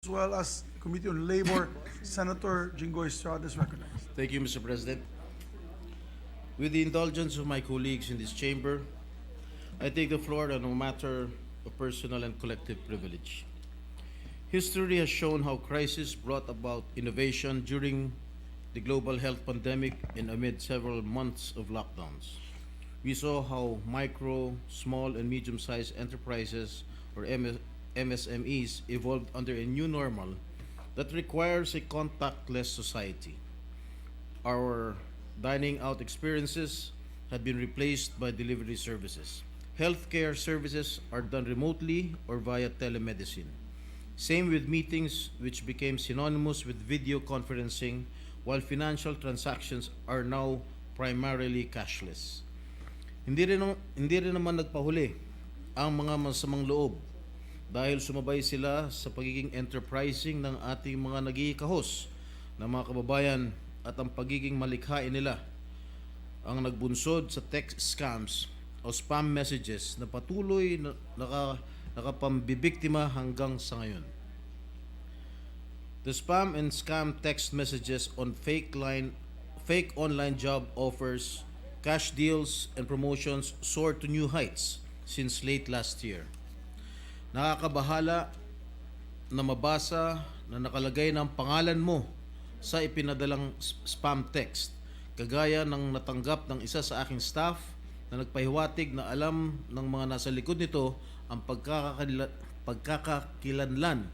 as well as Committee on Labor, Senator Jingo Estrada is recognized. Thank you, Mr. President. With the indulgence of my colleagues in this chamber, I take the floor on a matter of personal and collective privilege. History has shown how crisis brought about innovation during the global health pandemic and amid several months of lockdowns. We saw how micro, small, and medium-sized enterprises, or MSMEs, evolved under a new normal that requires a contactless society. Our dining out experiences have been replaced by delivery services. Healthcare services are done remotely or via telemedicine. Same with meetings, which became synonymous with video conferencing, while financial transactions are now primarily cashless. Hindi rin naman nagpahuli ang mga masamang loob dahil sumabay sila sa pagiging enterprising ng ating mga nagkikahos na mga kababayan at ang pagiging malikhain nila ang nagbunsod sa text scams o spam messages na patuloy na nakapambibiktima hanggang sa ngayon. The spam and scam text messages on fake online job offers, cash deals, and promotions soared to new heights since late last year. Nakakabahala na mabasa na nakalagay ng pangalan mo sa ipinadalang spam text, kagaya ng natanggap ng isa sa aking staff na nagpahiwatig na alam ng mga nasa likod nito ang pagkakakilanlan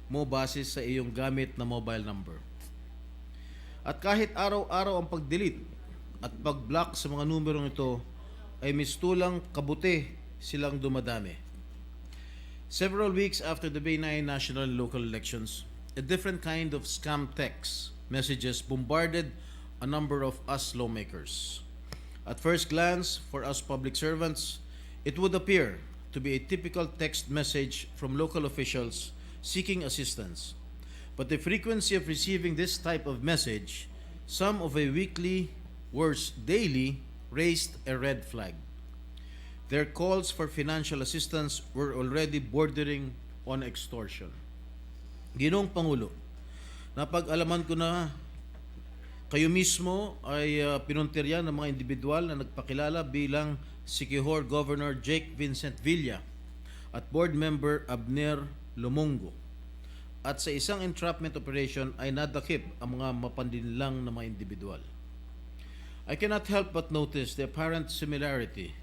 mo base sa iyong gamit na mobile number. At kahit araw-araw ang pag-delete at pag-block sa mga numerong ito, ay mistulang kabuti silang dumadami. Several weeks after the May 9 national and local elections, a different kind of scam text messages bombarded a number of us lawmakers. At first glance, for us public servants, it would appear to be a typical text message from local officials seeking assistance. But the frequency of receiving this type of message, some of a weekly, worse daily, raised a red flag. Their calls for financial assistance were already bordering on extortion. Ginoong Pangulo, napag-alaman ko na kayo mismo ay pinuntirya ng mga individual na nagpakilala bilang Siquijor Governor Jake Vincent Villa at Board Member Abner Lumongo. At sa isang entrapment operation ay nadakip ang mga mapandinlang na mga individual. I cannot help but notice the apparent similarity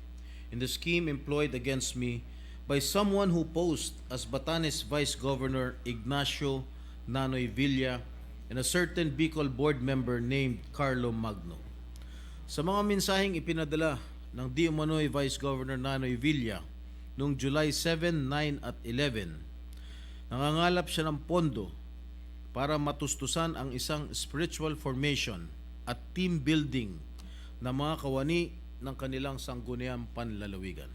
in the scheme employed against me by someone who posed as Batanes Vice Governor Ignacio Nanoy Villa and a certain Bicol board member named Carlo Magno. Sa mga mensaheng ipinadala ng di umano'y Vice Governor Nanoy Villa noong July 7, 9 at 11, nangangalap siya ng pondo para matustusan ang isang spiritual formation at team building na mga kawani ng kanilang sangguniang panlalawigan.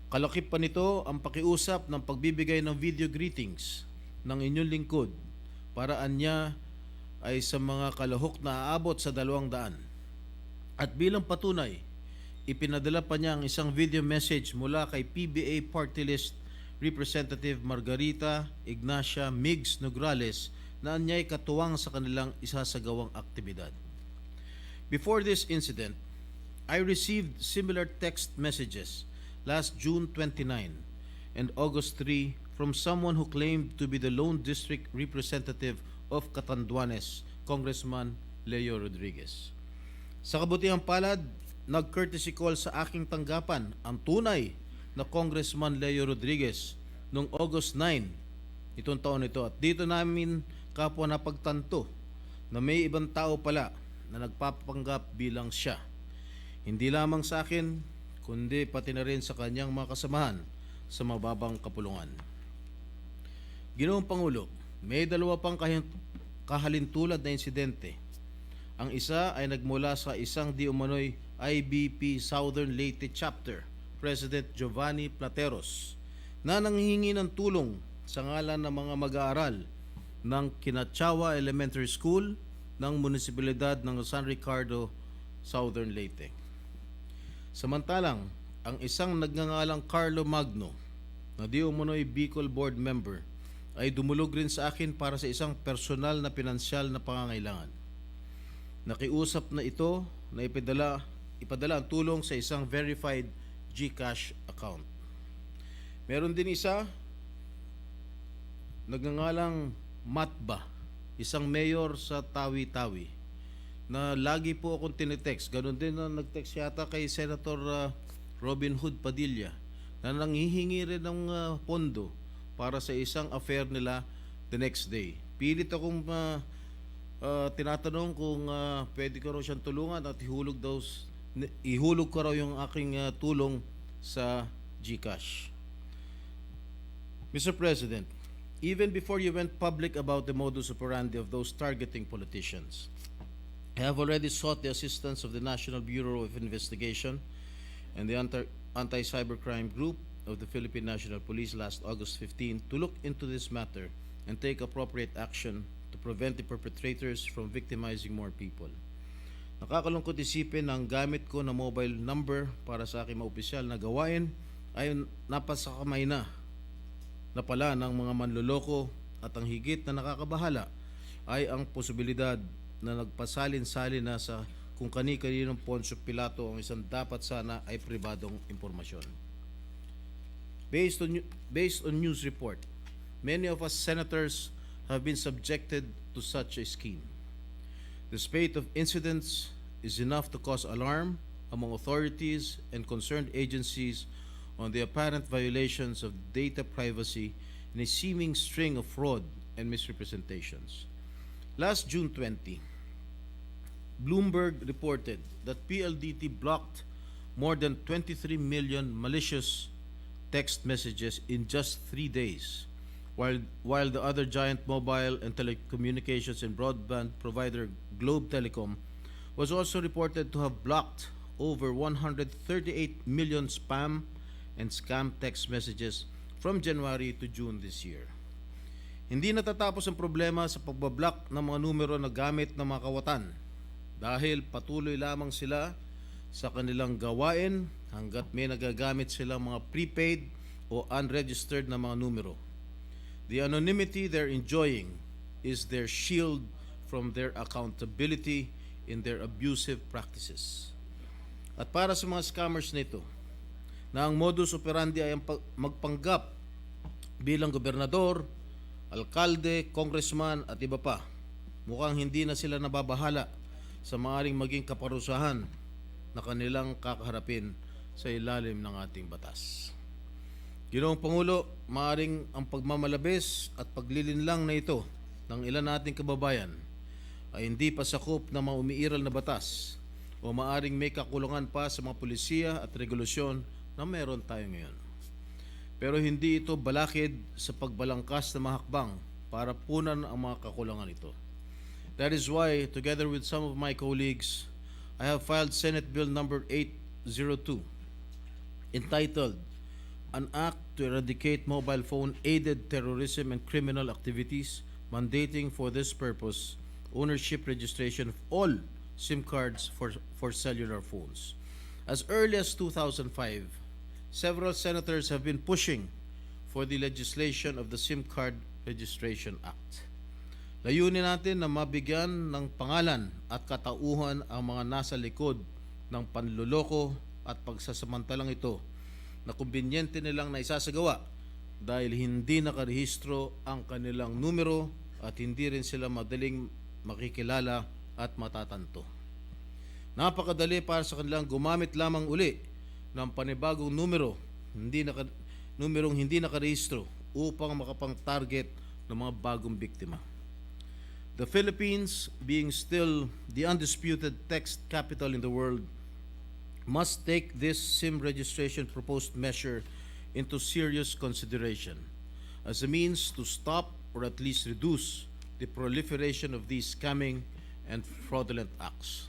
Kalakip pa nito ang pakiusap ng pagbibigay ng video greetings ng inyong lingkod para anya ay sa mga kalahok na aabot sa 200. At bilang patunay, ipinadala pa niya ang isang video message mula kay PBA Party List Representative Margarita Ignacia Migs Nograles na anya'y katuwang sa kanilang isasagawang aktibidad. Before this incident, I received similar text messages last June 29 and August 3 from someone who claimed to be the lone district representative of Catanduanes, Congressman Leo Rodriguez. Sa kabutihang palad, nag-courtesy call sa aking tanggapan ang tunay na Congressman Leo Rodriguez noong August 9 itong taon ito, at dito namin kapwa napagtanto na may ibang tao pala na nagpapanggap bilang siya. Hindi lamang sa akin, kundi pati na rin sa kanyang mga kasamahan sa mababang kapulungan. Ginoong Pangulo, may dalawa pang kahalintulad na insidente. Ang isa ay nagmula sa isang di umano'y IBP Southern Leyte Chapter, President Giovanni Plateros, na nanghihingi ng tulong sa ngalan ng mga mag-aaral ng Kinatchawa Elementary School ng Munisipalidad ng San Ricardo, Southern Leyte. Samantalang, ang isang nagngangalang Carlo Magno na di umano'y Bicol Board Member ay dumulog rin sa akin para sa isang personal na pinansyal na pangangailangan. Nakiusap na ito na ipadala ang tulong sa isang verified GCash account. Meron din isa, nagngangalang Matba, isang mayor sa Tawi-Tawi, na lagi po akong tinitext. Ganon din na nag-text yata kay Senator Robin Hood Padilla na nanghihingi rin ng pondo para sa isang affair nila the next day. Pilit akong tinatanong kung pwede ko raw siyang tulungan at ihulog ko raw yung aking tulong sa GCash. Mr. President, even before you went public about the modus operandi of those targeting politicians, I have already sought the assistance of the National Bureau of Investigation and the Anti-Cybercrime Group of the Philippine National Police last August 15 to look into this matter and take appropriate action to prevent the perpetrators from victimizing more people. Nakakalungkot isipin na ang gamit ko na mobile number para sa aking mga opisyal na gawain ay napasakamay na pala ng mga manloloko, at ang higit na nakakabahala ay ang posibilidad na nagpasalin-salin na sa kung kani-kaninong Poncio Pilato ang isang dapat sana ay pribadong impormasyon. Based on news report, many of us senators have been subjected to such a scheme. The spate of incidents is enough to cause alarm among authorities and concerned agencies on the apparent violations of data privacy in a seeming string of fraud and misrepresentations. Last June 20, Bloomberg reported that PLDT blocked more than 23 million malicious text messages in just 3 days, while the other giant mobile and telecommunications and broadband provider Globe Telecom was also reported to have blocked over 138 million spam and scam text messages from January to June this year. Hindi natatapos ang problema sa pagbablock ng mga numero na gamit ng mga kawatan dahil patuloy lamang sila sa kanilang gawain hanggat may nagagamit silang mga prepaid o unregistered na mga numero. The anonymity they're enjoying is their shield from their accountability in their abusive practices. At para sa mga scammers nito, na ang modus operandi ay magpanggap bilang gobernador, alkalde, congressman at iba pa, mukhang hindi na sila nababahala sa maaaring maging kaparusahan na kanilang kakaharapin sa ilalim ng ating batas. Ginoong Pangulo, maaaring ang pagmamalabis at paglilinlang na ito ng ilan nating kababayan ay hindi pa sakop na mga umiiral na batas o maaaring may kakulangan pa sa mga pulisya at regulasyon na meron tayo ngayon. Pero hindi ito balakid sa pagbalangkas na mahakbang para punan ang mga kakulangan ito. That is why, together with some of my colleagues, I have filed Senate Bill number 802, entitled An Act to Eradicate Mobile Phone-Aided Terrorism and Criminal Activities, mandating for this purpose ownership registration of all SIM cards for cellular phones. As early as 2005, several senators have been pushing for the legislation of the SIM Card Registration Act. Layunin natin na mabigyan ng pangalan at katauhan ang mga nasa likod ng panluloko at pagsasamantalang ito na kumbinyente nilang naisasagawa dahil hindi nakarehistro ang kanilang numero at hindi rin sila madaling makikilala at matatanto. Napakadali para sa kanilang gumamit lamang uli ng panibagong numerong hindi nakarehistro upang makapang-target ng mga bagong biktima. The Philippines, being still the undisputed text capital in the world, must take this SIM registration proposed measure into serious consideration as a means to stop or at least reduce the proliferation of these scamming and fraudulent acts.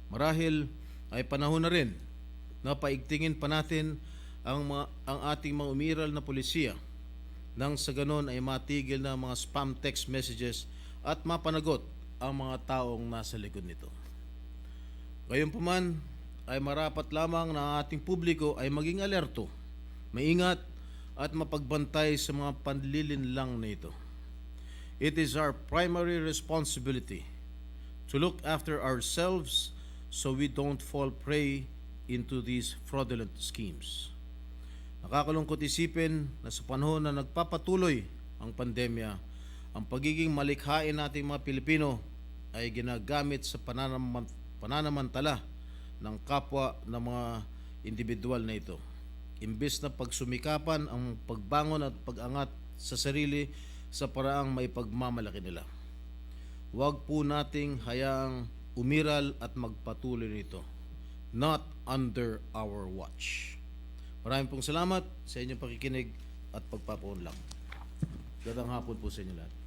Marahil ay panahon na rin na paigtingin pa natin ang ating mga umiral na pulisya nang sa ganon ay matigil na mga spam text messages at mapanagot ang mga taong nasa likod nito. Gayunpaman ay marapat lamang na ang ating publiko ay maging alerto, maingat at mapagbantay sa mga panlilinlang na ito. It is our primary responsibility to look after ourselves so we don't fall prey into these fraudulent schemes. Nakakalungkot isipin na sa panahon na nagpapatuloy ang pandemya, ang pagiging malikhain nating mga Pilipino ay ginagamit sa pananamantala ng kapwa ng mga individual na ito. Imbes na pagsumikapan ang pagbangon at pag-angat sa sarili sa paraang may pagmamalaki nila. Huwag po nating hayaang umiral at magpatuloy nito. Not under our watch. Maraming pong salamat sa inyong pakikinig at pagpapaunlak. Gandang hapon po sa inyo lahat.